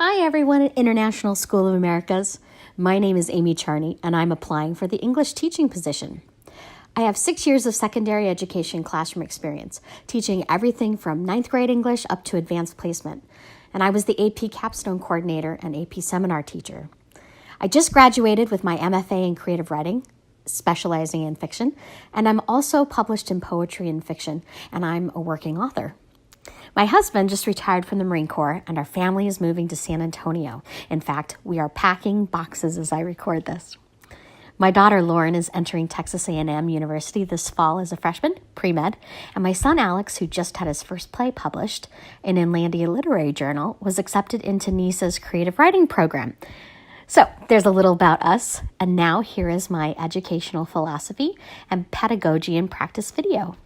Hi everyone at International School of Americas. My name is Amie Charney and I'm applying for the English teaching position. I have 6 years of secondary education classroom experience, teaching everything from 9th grade English up to advanced placement. And I was the AP Capstone Coordinator and AP Seminar Teacher. I just graduated with my MFA in Creative Writing, specializing in fiction, and I'm also published in poetry and fiction, and I'm a working author. My husband just retired from the Marine Corps, and our family is moving to San Antonio. In fact, we are packing boxes as I record this. My daughter Lauren is entering Texas A&M University this fall as a freshman, pre-med, and my son Alex, who just had his first play published in Inlandia Literary Journal, was accepted into NISA's creative writing program. So there's a little about us, and now here is my educational philosophy and pedagogy in practice video.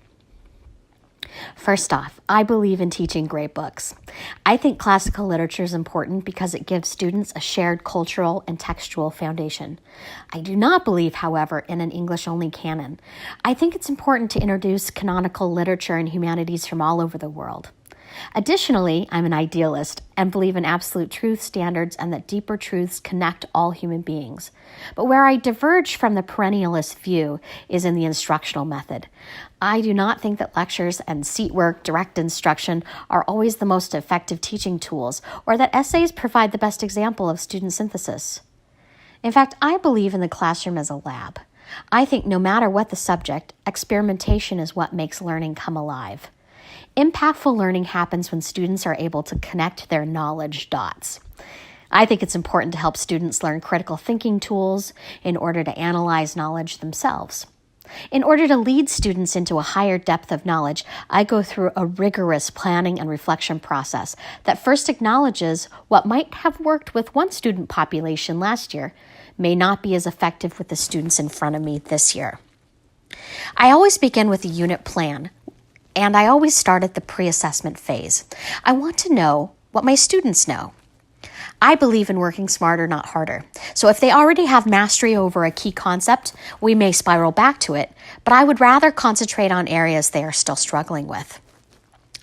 First off, I believe in teaching great books. I think classical literature is important because it gives students a shared cultural and textual foundation. I do not believe, however, in an English-only canon. I think it's important to introduce canonical literature and humanities from all over the world. Additionally, I'm an idealist and believe in absolute truth standards and that deeper truths connect all human beings. But where I diverge from the perennialist view is in the instructional method. I do not think that lectures and seat work, direct instruction are always the most effective teaching tools, or that essays provide the best example of student synthesis. In fact, I believe in the classroom as a lab. I think no matter what the subject, experimentation is what makes learning come alive. Impactful learning happens when students are able to connect their knowledge dots. I think it's important to help students learn critical thinking tools in order to analyze knowledge themselves. In order to lead students into a higher depth of knowledge, I go through a rigorous planning and reflection process that first acknowledges what might have worked with one student population last year may not be as effective with the students in front of me this year. I always begin with a unit plan, and I always start at the pre-assessment phase. I want to know what my students know. I believe in working smarter, not harder. So if they already have mastery over a key concept, we may spiral back to it, but I would rather concentrate on areas they are still struggling with.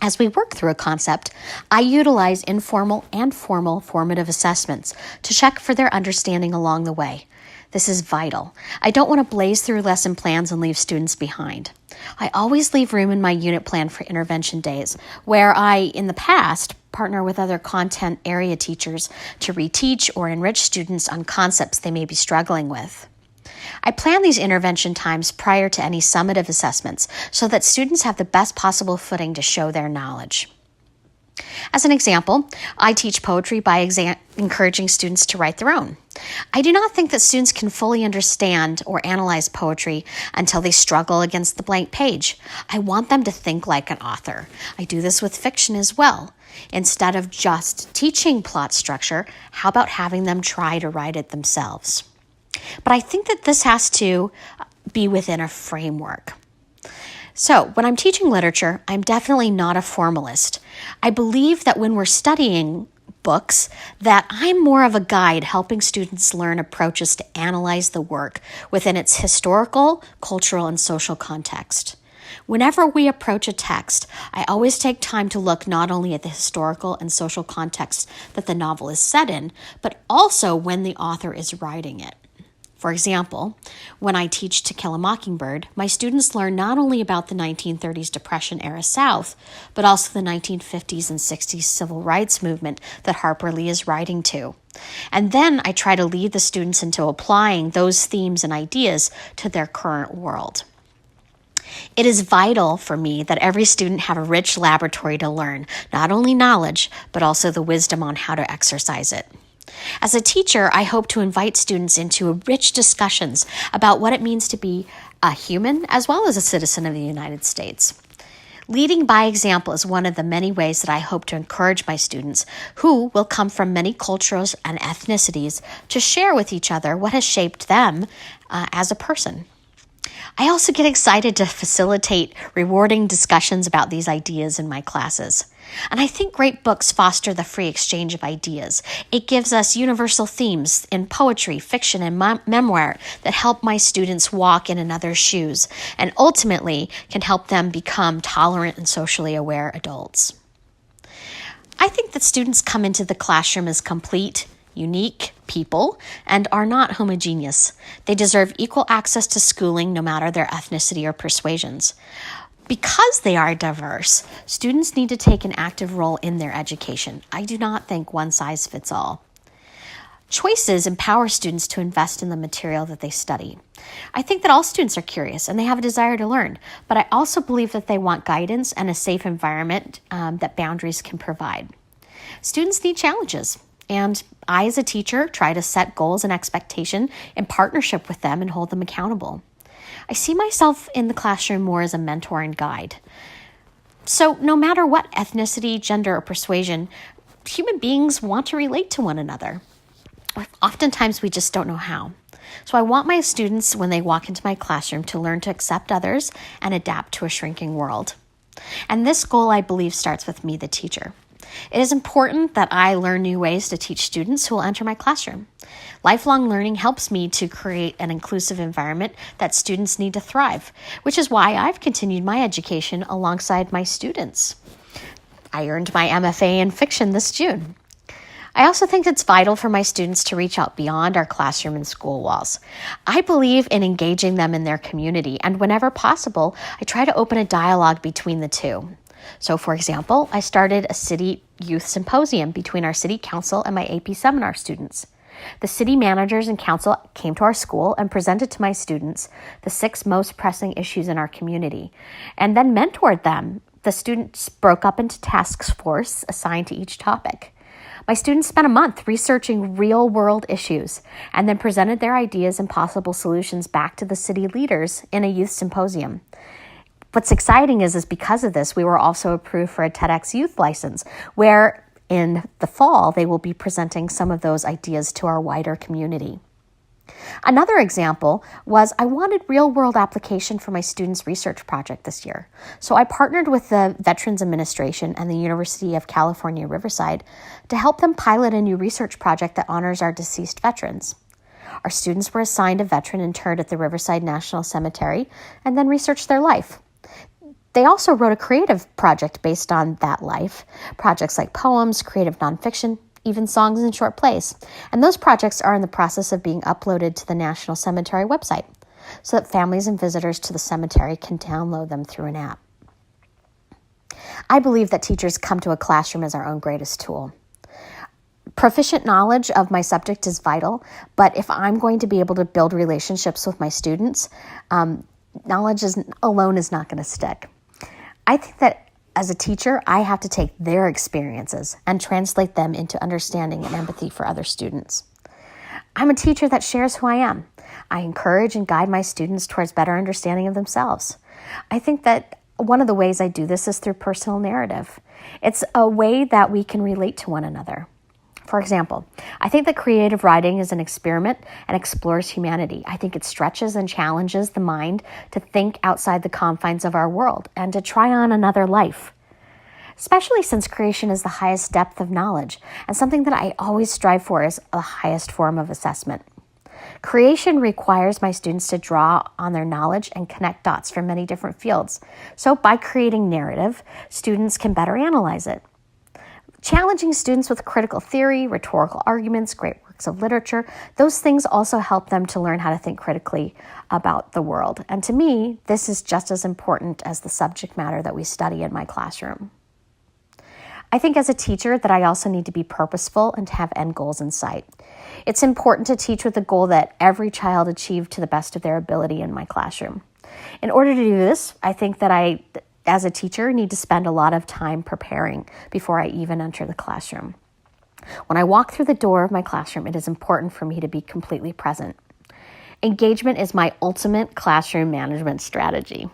As we work through a concept, I utilize informal and formal formative assessments to check for their understanding along the way. This is vital. I don't want to blaze through lesson plans and leave students behind. I always leave room in my unit plan for intervention days, where I, in the past, partner with other content area teachers to reteach or enrich students on concepts they may be struggling with. I plan these intervention times prior to any summative assessments so that students have the best possible footing to show their knowledge. As an example, I teach poetry by encouraging students to write their own. I do not think that students can fully understand or analyze poetry until they struggle against the blank page. I want them to think like an author. I do this with fiction as well. Instead of just teaching plot structure, how about having them try to write it themselves? But I think that this has to be within a framework. So when I'm teaching literature, I'm definitely not a formalist. I believe that when we're studying books, that I'm more of a guide helping students learn approaches to analyze the work within its historical, cultural, and social context. Whenever we approach a text, I always take time to look not only at the historical and social context that the novel is set in, but also when the author is writing it. For example, when I teach To Kill a Mockingbird, my students learn not only about the 1930s Depression-era South, but also the 1950s and 60s civil rights movement that Harper Lee is writing to. And then I try to lead the students into applying those themes and ideas to their current world. It is vital for me that every student have a rich laboratory to learn, not only knowledge, but also the wisdom on how to exercise it. As a teacher, I hope to invite students into rich discussions about what it means to be a human as well as a citizen of the United States. Leading by example is one of the many ways that I hope to encourage my students, who will come from many cultures and ethnicities, to share with each other what has shaped them as a person. I also get excited to facilitate rewarding discussions about these ideas in my classes. And I think great books foster the free exchange of ideas. It gives us universal themes in poetry, fiction, and memoir that help my students walk in another's shoes and ultimately can help them become tolerant and socially aware adults. I think that students come into the classroom as complete, unique people and are not homogeneous. They deserve equal access to schooling no matter their ethnicity or persuasions. Because they are diverse, students need to take an active role in their education. I do not think one size fits all. Choices empower students to invest in the material that they study. I think that all students are curious and they have a desire to learn, but I also believe that they want guidance and a safe environment that boundaries can provide. Students need challenges, and I, as a teacher, try to set goals and expectation in partnership with them and hold them accountable. I see myself in the classroom more as a mentor and guide. So no matter what ethnicity, gender, or persuasion, human beings want to relate to one another. Oftentimes we just don't know how. So I want my students, when they walk into my classroom, to learn to accept others and adapt to a shrinking world. And this goal, I believe, starts with me, the teacher. It is important that I learn new ways to teach students who will enter my classroom. Lifelong learning helps me to create an inclusive environment that students need to thrive, which is why I've continued my education alongside my students. I earned my MFA in fiction this June. I also think it's vital for my students to reach out beyond our classroom and school walls. I believe in engaging them in their community, and whenever possible, I try to open a dialogue between the two. So, for example, I started a city youth symposium between our city council and my AP seminar students. The city managers and council came to our school and presented to my students the 6 most pressing issues in our community, and then mentored them. The students broke up into task force assigned to each topic. My students spent a month researching real-world issues and then presented their ideas and possible solutions back to the city leaders in a youth symposium. What's exciting is because of this, we were also approved for a TEDx youth license, where in the fall, they will be presenting some of those ideas to our wider community. Another example was I wanted real-world application for my students' research project this year. So I partnered with the Veterans Administration and the University of California, Riverside to help them pilot a new research project that honors our deceased veterans. Our students were assigned a veteran interred at the Riverside National Cemetery and then researched their life. They also wrote a creative project based on that life, projects like poems, creative nonfiction, even songs and short plays. And those projects are in the process of being uploaded to the National Cemetery website so that families and visitors to the cemetery can download them through an app. I believe that teachers come to a classroom as our own greatest tool. Proficient knowledge of my subject is vital, but if I'm going to be able to build relationships with my students, knowledge alone is not going to stick. I think that as a teacher, I have to take their experiences and translate them into understanding and empathy for other students. I'm a teacher that shares who I am. I encourage and guide my students towards better understanding of themselves. I think that one of the ways I do this is through personal narrative. It's a way that we can relate to one another. For example, I think that creative writing is an experiment and explores humanity. I think it stretches and challenges the mind to think outside the confines of our world and to try on another life, especially since creation is the highest depth of knowledge and something that I always strive for is the highest form of assessment. Creation requires my students to draw on their knowledge and connect dots from many different fields. So by creating narrative, students can better analyze it. Challenging students with critical theory, rhetorical arguments, great works of literature, those things also help them to learn how to think critically about the world. And to me, this is just as important as the subject matter that we study in my classroom. I think as a teacher that I also need to be purposeful and to have end goals in sight. It's important to teach with the goal that every child achieve to the best of their ability in my classroom. In order to do this, I think that I, as a teacher, need to spend a lot of time preparing before I even enter the classroom. When I walk through the door of my classroom, it is important for me to be completely present. Engagement is my ultimate classroom management strategy.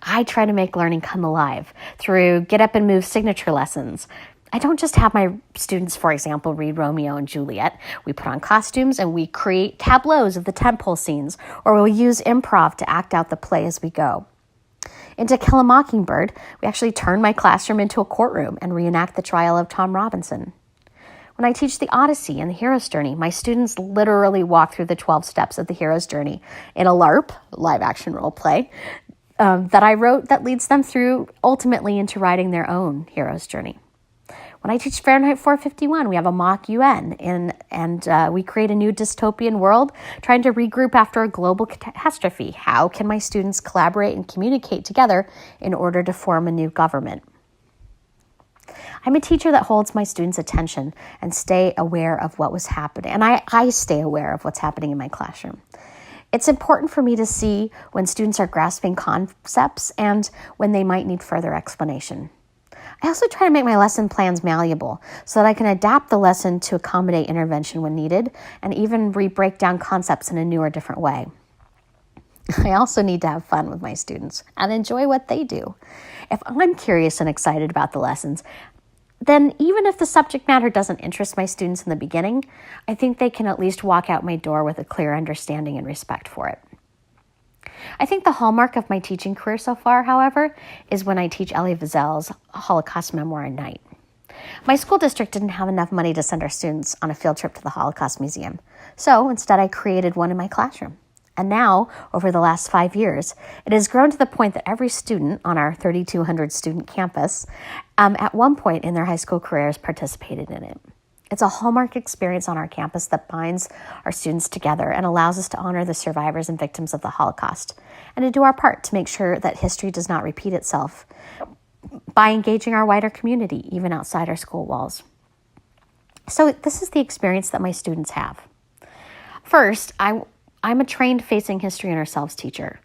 I try to make learning come alive through get up and move signature lessons. I don't just have my students, for example, read Romeo and Juliet. We put on costumes and we create tableaus of the tentpole scenes, or we'll use improv to act out the play as we go. In To Kill a Mockingbird, we actually turn my classroom into a courtroom and reenact the trial of Tom Robinson. When I teach the Odyssey and the hero's journey, my students literally walk through the 12 steps of the hero's journey in a LARP, live action role play, that I wrote that leads them through ultimately into writing their own hero's journey. When I teach Fahrenheit 451, we have a mock UN, and we create a new dystopian world trying to regroup after a global catastrophe. How can my students collaborate and communicate together in order to form a new government? I'm a teacher that holds my students' attention and stay aware of what was happening. And I stay aware of what's happening in my classroom. It's important for me to see when students are grasping concepts and when they might need further explanation. I also try to make my lesson plans malleable so that I can adapt the lesson to accommodate intervention when needed and even break down concepts in a new or different way. I also need to have fun with my students and enjoy what they do. If I'm curious and excited about the lessons, then even if the subject matter doesn't interest my students in the beginning, I think they can at least walk out my door with a clear understanding and respect for it. I think the hallmark of my teaching career so far, however, is when I teach Elie Wiesel's Holocaust Memoir at night. My school district didn't have enough money to send our students on a field trip to the Holocaust Museum, so instead I created one in my classroom. And now, over the last 5 years, it has grown to the point that every student on our 3,200 student campus at one point in their high school careers participated in it. It's a hallmark experience on our campus that binds our students together and allows us to honor the survivors and victims of the Holocaust and to do our part to make sure that history does not repeat itself by engaging our wider community, even outside our school walls. So this is the experience that my students have. First, I'm a trained facing history and ourselves teacher.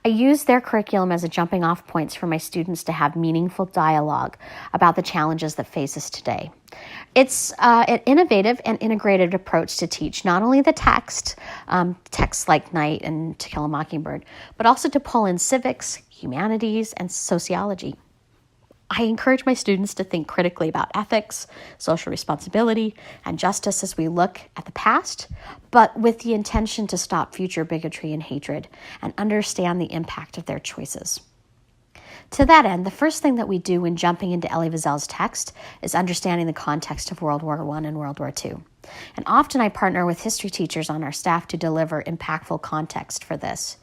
I use their curriculum as a jumping off points for my students to have meaningful dialogue about the challenges that face us today. It's an innovative and integrated approach to teach not only the texts like Night and To Kill a Mockingbird, but also to pull in civics, humanities, and sociology. I encourage my students to think critically about ethics, social responsibility, and justice as we look at the past, but with the intention to stop future bigotry and hatred and understand the impact of their choices. To that end, the first thing that we do when jumping into Elie Wiesel's text is understanding the context of World War I and World War II. And often I partner with history teachers on our staff to deliver impactful context for this.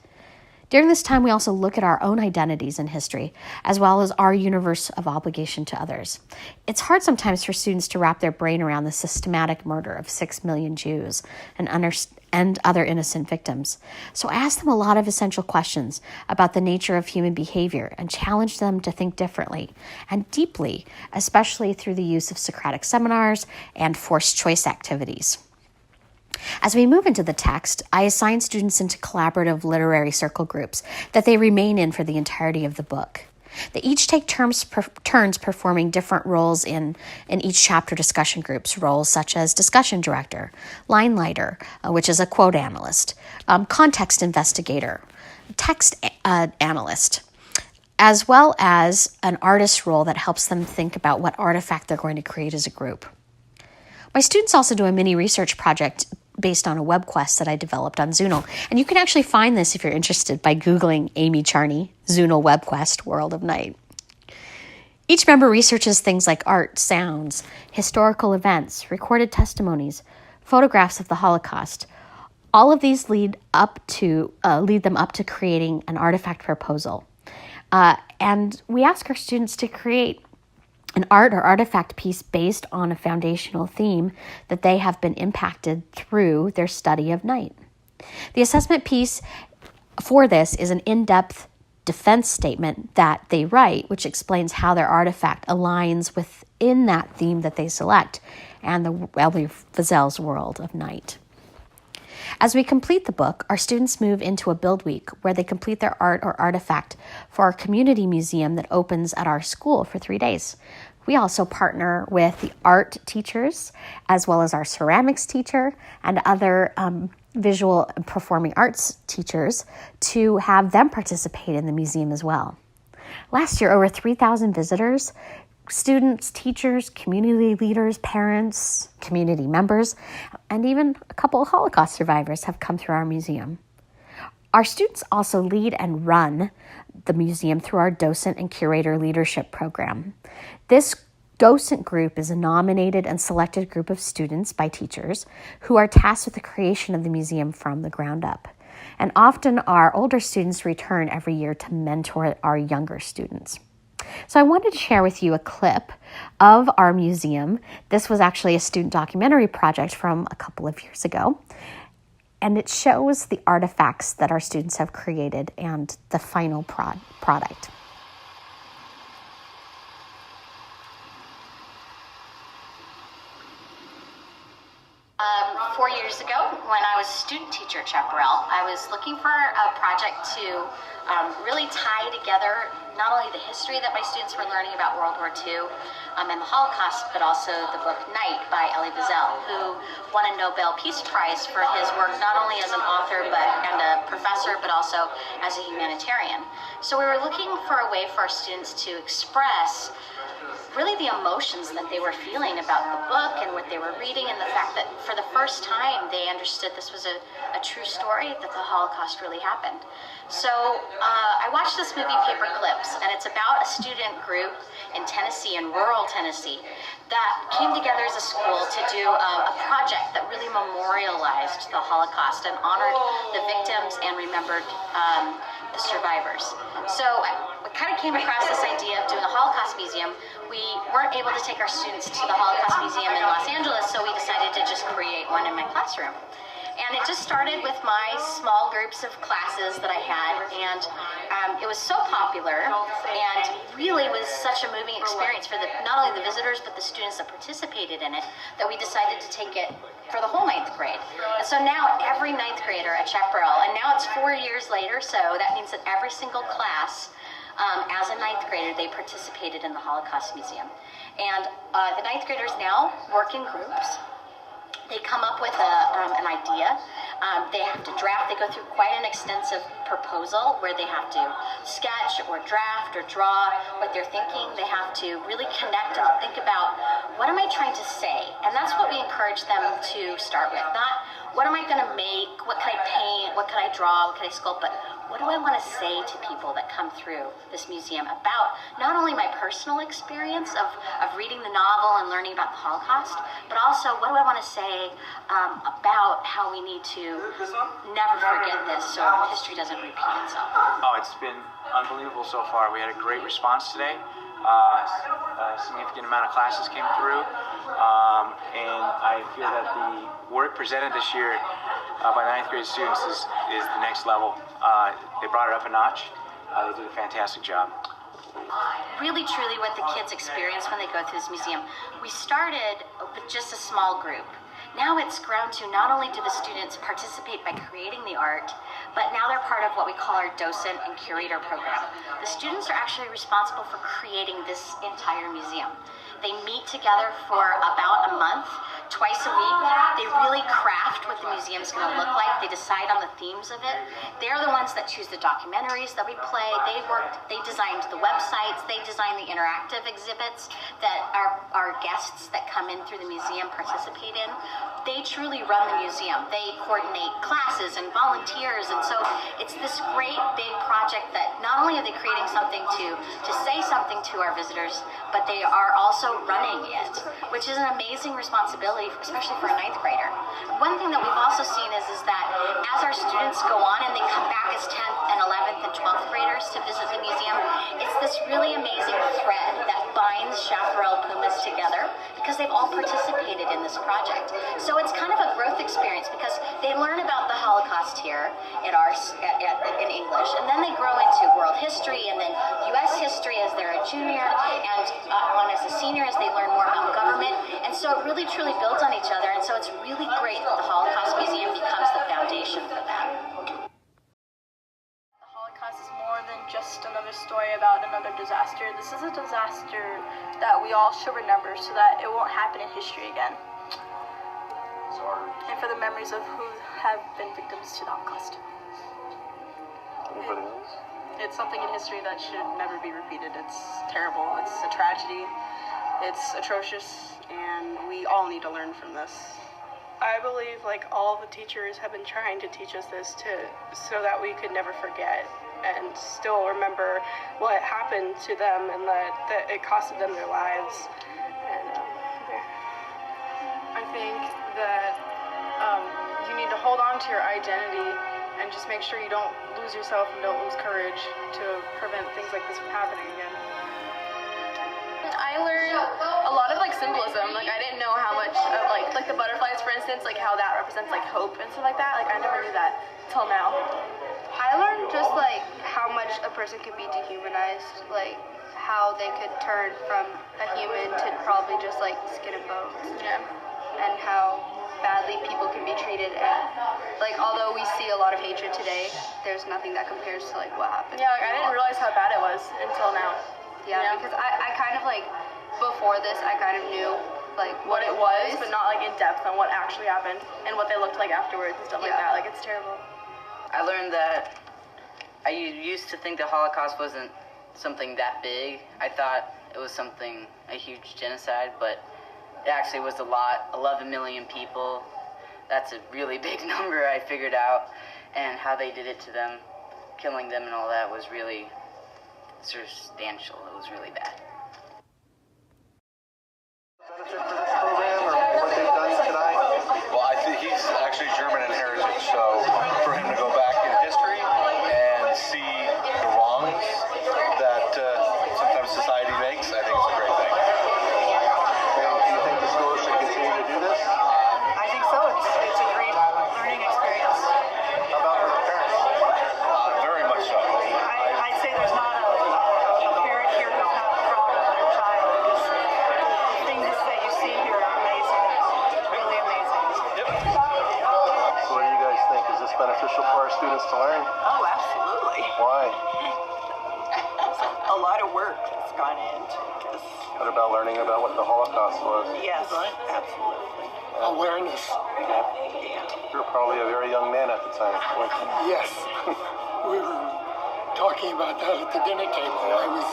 During this time, we also look at our own identities in history, as well as our universe of obligation to others. It's hard sometimes for students to wrap their brain around the systematic murder of 6 million Jews and other innocent victims. So I ask them a lot of essential questions about the nature of human behavior and challenge them to think differently and deeply, especially through the use of Socratic seminars and forced choice activities. As we move into the text, I assign students into collaborative literary circle groups that they remain in for the entirety of the book. They each take turns performing different roles in each chapter discussion groups, roles such as discussion director, line lighter, which is a quote analyst, context investigator, text analyst, as well as an artist role that helps them think about what artifact they're going to create as a group. My students also do a mini research project based on a web quest that I developed on Zoonal. And you can actually find this if you're interested by Googling Amie Charney, Zoonal web quest, World of Night. Each member researches things like art, sounds, historical events, recorded testimonies, photographs of the Holocaust. All of these lead them up to creating an artifact proposal. And we ask our students to create an art or artifact piece based on a foundational theme that they have been impacted through their study of night. The assessment piece for this is an in-depth defense statement that they write, which explains how their artifact aligns within that theme that they select and the Elie Wiesel's world of night. As we complete the book, our students move into a build week where they complete their art or artifact for our community museum that opens at our school for 3 days. We also partner with the art teachers, as well as our ceramics teacher and other visual and performing arts teachers to have them participate in the museum as well. Last year, over 3,000 visitors, students, teachers, community leaders, parents, community members, and even a couple of Holocaust survivors have come through our museum. Our students also lead and run the museum through our docent and curator leadership program. This docent group is a nominated and selected group of students by teachers who are tasked with the creation of the museum from the ground up. And often our older students return every year to mentor our younger students. So I wanted to share with you a clip of our museum. This was actually a student documentary project from a couple of years ago. And it shows the artifacts that our students have created and the final product. 4 years ago, when I was a student teacher at Chaparral, I was looking for a project to really tie together not only the history that my students were learning about World War II and the Holocaust, but also the book Night by Elie Wiesel, who won a Nobel Peace Prize for his work not only as an author and a professor, but also as a humanitarian. So we were looking for a way for our students to express really the emotions that they were feeling about the book and what they were reading, and the fact that for the first time they understood this was a true story, that the Holocaust really happened. So I watched this movie Paper Clips, and it's about a student group in Tennessee, in rural Tennessee, that came together as a school to do a project that really memorialized the Holocaust and honored the victims and remembered the survivors. So we kind of came across this idea of doing a Holocaust museum. We weren't able to take our students to the Holocaust Museum in Los Angeles, so we decided to just create one in my classroom. And it just started with my small groups of classes that I had, and it was so popular and really was such a moving experience for not only the visitors but the students that participated in it, that we decided to take it for the whole 9th grade. And so now every 9th grader at Chaparral, and now it's 4 years later, so that means that every single class as a 9th grader, they participated in the Holocaust Museum. And the 9th graders now work in groups. They come up with an idea. They have to draft. They go through quite an extensive proposal where they have to sketch or draft or draw what they're thinking. They have to really connect and think about, what am I trying to say? And that's what we encourage them to start with. Not, what am I going to make? What can I paint? What can I draw? What can I sculpt? But what do I want to say to people that come through this museum about not only my personal experience of reading the novel and learning about the Holocaust, but also what do I want to say about how we need to never forget this so history doesn't repeat itself. Oh, it's been unbelievable so far. We had a great response today. A significant amount of classes came through, and I feel that the work presented this year by 9th grade students is the next level. They brought it up a notch. They did a fantastic job. Really, truly what the kids experience when they go through this museum. We started with just a small group. Now it's grown to not only do the students participate by creating the art, but now they're part of what we call our docent and curator program. The students are actually responsible for creating this entire museum. They meet together for about a month, twice a week. They really craft what the museum is going to look like. They decide on the themes of it. They're the ones that choose the documentaries that we play. They designed the websites. They designed the interactive exhibits that our guests that come in through the museum participate in. They truly run the museum. They coordinate classes and volunteers, and so it's this great big project that not only are they creating something to say something to our visitors, but they are also running it, which is an amazing responsibility, especially for a 9th grader. One thing that we've also seen is that as our students go on and they come back as 10th and 11th and 12th graders to visit the museum, it's this really amazing thread that binds Chaparral Pumas together because they've all participated in this project. So it's kind of a growth experience because they learn about the Holocaust here in English, and then they grow into world history and then U.S. history as they're a junior, and on as a senior as they learn more about government. And so it really truly builds on each other, and so it's really great that the Holocaust Museum becomes the foundation for that. The Holocaust is more than just another story about another disaster. This is a disaster that we all should remember so that it won't happen in history again. And for the memories of who have been victims to the Holocaust. It's something in history that should never be repeated. It's terrible. It's a tragedy. It's atrocious, and we all need to learn from this. I believe all the teachers have been trying to teach us this so that we could never forget and still remember what happened to them and that it costed them their lives. And I think that you need to hold on to your identity and just make sure you don't lose yourself and don't lose courage to prevent things like this from happening again. I learned a lot of like symbolism. Like I didn't know how much of like the butterflies, for instance, like how that represents like hope and stuff like that. Like I never knew that till now. I learned just like how much a person could be dehumanized, like how they could turn from a human to probably just like skin and bones. Yeah. And how badly people can be treated, and like although we see a lot of hatred today, there's nothing that compares to like what happened. Yeah, like I didn't realize how bad it was until now. Yeah, because I kind of like before this I kind of knew like What it was, but not like in depth on what actually happened and what they looked like afterwards and stuff like that. Like it's terrible. I learned that I used to think the Holocaust wasn't something that big. I thought it was a huge genocide, but it actually was a lot, 11 million people. That's a really big number, I figured out. And how they did it to them, killing them and all that was really substantial. It was really bad. Benefit for this program or what they've done tonight? Well, I think he's actually German in heritage, so for him to go back in history and see the wrongs that sometimes society makes, I think it's a great thing. Do you think the school should continue to do this? I think so. It's a great learning experience. How about for the parents? Very much so. I'd say there's not a parent here who's not proud of their child because the things that you see here are amazing. It's really amazing. So what do you guys think? Is this beneficial for our students to learn? Oh, absolutely. Why? A lot of work has gone into this. What about learning about what the Holocaust was? Yes, absolutely. Awareness. You were probably a very young man at the time, weren't you? Yes. We were talking about that at the dinner table. I was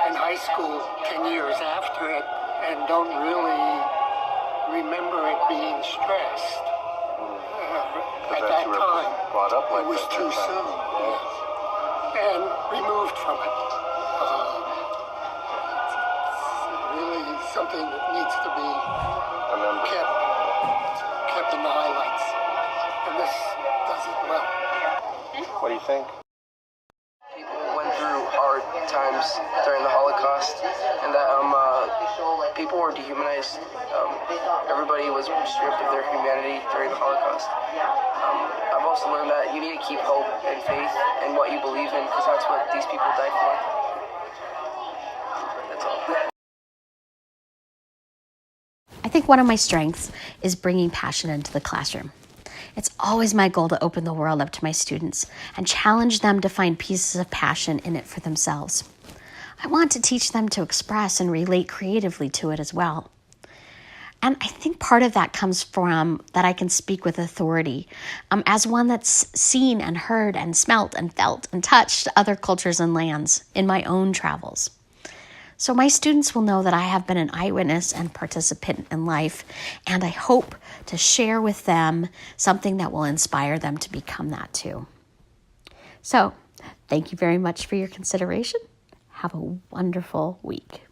in high school 10 years after it and don't really remember it being stressed. At that you were time, brought up like it was that too that time. soon. Yes. And removed from it. It's really something that needs to be Remember. kept in the highlights. And this does it well. What do you think? People went through hard times during the Holocaust, and that people were dehumanized. Everybody was stripped of their humanity during the Holocaust. I've also learned that you need to keep hope and faith in what you believe in, because that's what these people died for. That's all. I think one of my strengths is bringing passion into the classroom. It's always my goal to open the world up to my students and challenge them to find pieces of passion in it for themselves. I want to teach them to express and relate creatively to it as well. And I think part of that comes from that I can speak with authority as one that's seen and heard and smelt and felt and touched other cultures and lands in my own travels. So my students will know that I have been an eyewitness and participant in life, and I hope to share with them something that will inspire them to become that too. So, thank you very much for your consideration. Have a wonderful week.